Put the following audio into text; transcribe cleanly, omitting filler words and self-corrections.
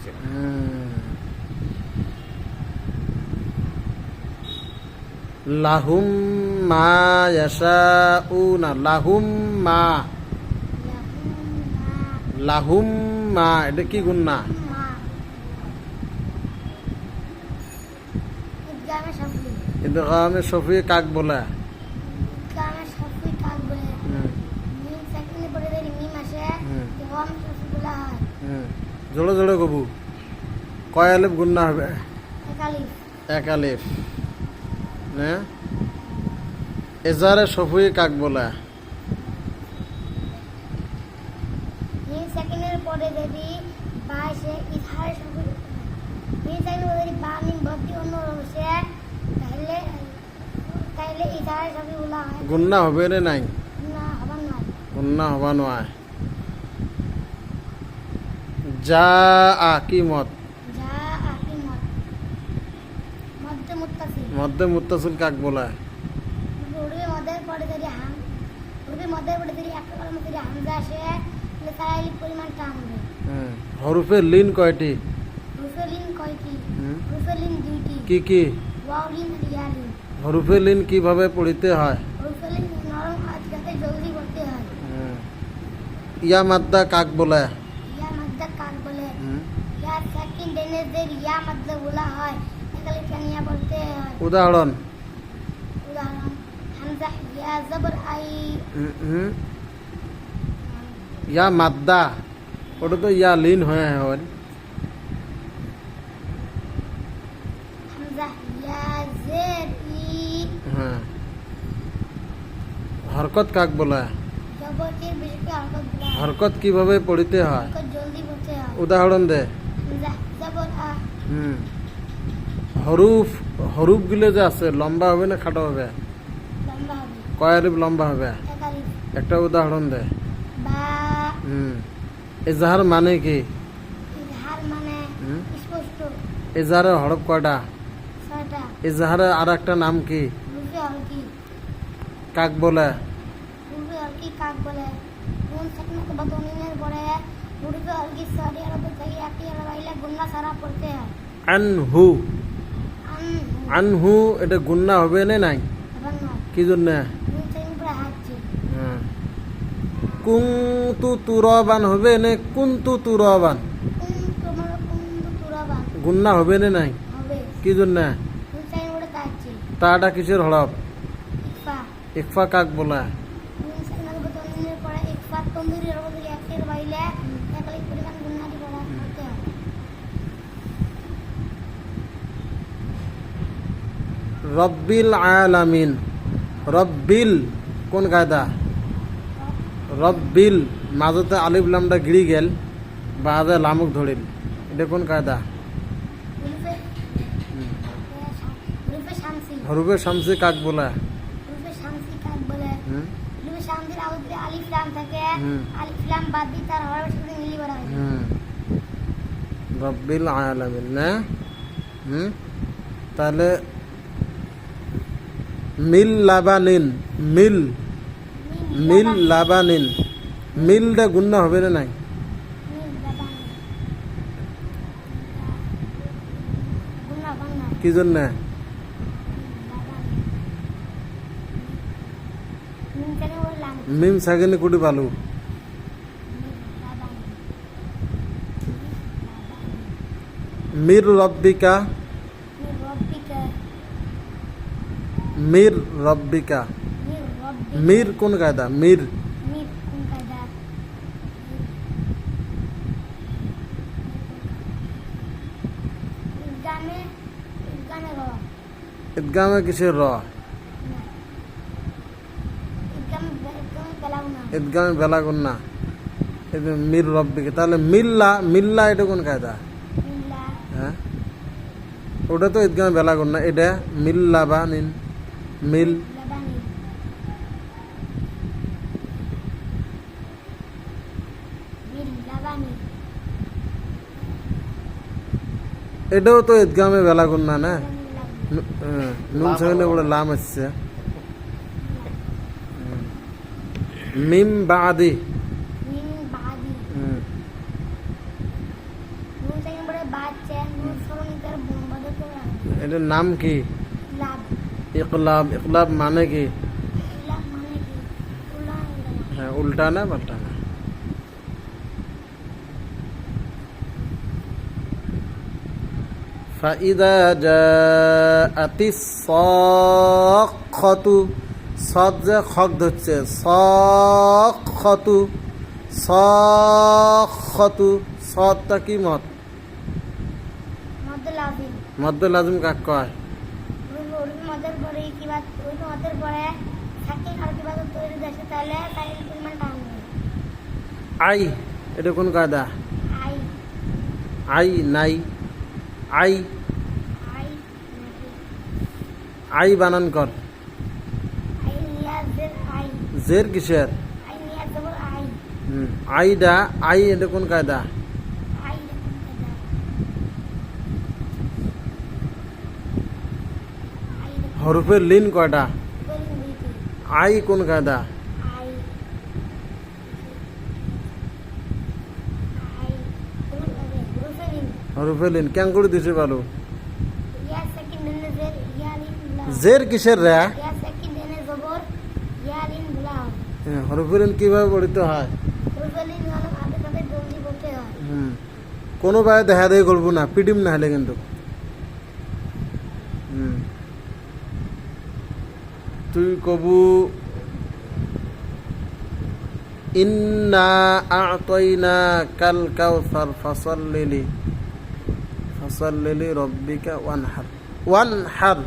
হচ্ছে। লাহুম মা ইয়াশাউনা, লাহুম মা, লাহুম মা, এটা কি গুন্না? ইদগামে সফি কাক বলে? জোরে জোরে কবু। কয় আলিফ গুন্না হবে? এক আলিফ। না, এজারে সফি কাক বলে? পরে যদি বা সে ইজহার সফি মিন সেকেন্ডের পরে যদি বা মিম ভর্তি অন্য রয়েছে তাহলে তাহলে ইজহার সফি বলা হয়। গুন্না হবে রে নাই? না হবার নয়। গুন্না হবা নয়। যা আ কি মত? যা আকি মত মধ্যে মুত্তাসিল। মধ্যে মুত্তাসিল কাক বলে? রুবি মধ্যের পরে যদি রুবি মধ্যের পরে যদি একটা কলমে যদি হামজা আসে তাহলে তার আলিফ পরিমাণ টানবে। হরফে লিন কয়টি? হরফে লিন কয়টি? হরফে লিন দুইটি। কি কি? ওয়াও লিন আর ইয়া লিন। হরফে লিন কিভাবে পড়িতে হয়? হরফে লিন নরম আজকাতে জলদি করতে হয়। ইয়া মাদ্দা কাক বলে? ইয়া মাদ্দা কাক বলে? ইয়া সেকেন্ড ডেনেজের ইয়া মাদ্দা বলা হয়। একালে কানিয়া বলতে হয়। উদাহরণ? উদাহরণ হামজা ইয়া জবর আই। ইয়া মাদ্দা, ওটা তো ইয়া লিন হয়ে হয়। হামজা ইয়া জের ই। হ্যাঁ। হরকত কাক বলে? জবরটির বিশেষকে হরকত বলা হয়। হরকত কিভাবে পড়িতে হয়? হরকত জলদি করতে হয়। উদাহরণ দে। হামজা জবর আ। হরুফ, হরুফ গুলো যে আছে লম্বা হবে না খাটো হবে? লম্বা হবে। কয় আলিফ লম্বা হবে? এক আলিফ। একটা উদাহরণ দে। বা। এজাহার মানে কি? ইজহার মানে স্পষ্ট। এজাহারের হরফ কয়টা? ছয়টা। এজাহারের আর একটা নাম কি? রুফে হলকি। কাক বলে? রুফে হলকি কাক বলে? নুন সেকেন্ড অথবা তনবিনের পরে রুফে হলকি সৌদি আরবের থেকে একটি আলাদা গুন্না ছাড়া পড়তে হয়। আনহু, আনহু। আনহু এটা গুন্না হবে না নাই? আবার নয়। কি জন্য? নুন সেকেন্ড পরে হাঁটছে। কুনতু তুরাবান হবে না কুনতু তুরাবান? তোমার তুরাবান গুন্না হবে না নাই? হবে। কি জন্য? নুন সেকেন্ড পরে তাচ্ছে। তাটা কিসের হরফ? ইকফা। ইকফা কাক বলে? নুন সেকেন্ড অথবা তনবিনের পরে ইকফা তন্দুরি আরবের একের বাইলে একালিক পরিমাণ গুন্নাটি করা করতে হয়। রব্বিল আলামিন, রব্বিল কোন কায়দা? রব্বিল মাঝতে আলিফ লামটা গিরি গেল, বাদে লামুক ধরিল, এটা কোন কায়দা? রুফে রুফে শামসি। হরুফে শামসি কাক বলে? রুফে শামসি কাক বলে? রুফে শামসির আউটরে আলিফ লাম থাকে। আলিফ লাম বাদ দিয়ে তার হরফের সাথে মিলি করা হয়। রব্বিল আলামিন না? তাহলে মিল লাবানিন, মিল, মিল লাবানিন, মিলটা গুন্না হবে না নাই? গুন্না বাংলা কি জন্য? মিম থেকে বললাম মিম সাকিনে কুটি পালু। মির রব্বিকা, রব্বিকা। মির রব্বিকা, মির রব্বি। মির কোন কায়দা? মির মির কোন কায়দা? ইদগামে ইদগামে র। ঈদগামে কিসের র? ইদগামে বেলাও না। ঈদগামে বেলা গুন্না। মির রব্বিকা, তাহলে মিল্লা, মিল্লা এটা কোন কায়দা? মিল্লা। হ্যাঁ, ওটা তো ঈদগামে বেলা গুন্না, এটা মিল্লা বা নিন, মিল। লাবানি। মিল লাবানি। এটাও তো ঈদগামে বেলা গুন্না না? লাবানি। নুন সাকিনে বলে লাম আসছে। মিম বাদি, মিন বাদি। নুন সেকেন্ড পরে বাচ্চা নুন সরণিকার বোম্বাদে করে এটার নাম কি? লাভ ইকলাব। ইকলাব মানে কি? লাভ মানে কি উল্টা হ্যাঁ, উল্টা না পাল্টা না। ফাইদা জাআতিস সাক্খাতু, সাদ যে খক ধরছে, সাক্খাতু, সাক্খাতু, সাদটা কি মত? মধ্যে লাভিন মধ্য লাজিম কাক কয়? ওই মদের পরে কি বাত ওই মদের পরে থাকি আর কি বাত তৈরি দেশে তাহলে তাই পরিমাণ টানবে আই, এটা কোন কায়দা? আই আই নাই, আই, আই নাকি আই বানান কর। আই নিয়াজের আই জের কিসের? আই নিয়াজ জবর আই আইডা, আই এটা কোন কায়দা? আই দেখুন দাদা আই হরফের লিন কয়টা? বলুন দিদি আই কোন কায়দা? আই আই বলুন আরে রুফেলিন হরফের লিন কেন করে দিছে ভালো? ইয়া সেকেন্ড দেনে জের ইয়ালিন লা জের কিসের রে? ইয়া সেকেন্ড দেনে জবর ইয়ালিন লা হরফের লিন কিভাবে পড়িতে হয়? রুফেলিন হলো আগে থেকে জলদি বলতে হয় কোনো ভাই দেখা দেখি করবো না, পিডিম না হলে কিন্তু। তুই কবু ইন্না আ'তাইনা কাল কাউসার ফাসাল্লি রব্বিকা ওয়ানহার। ওয়ানহার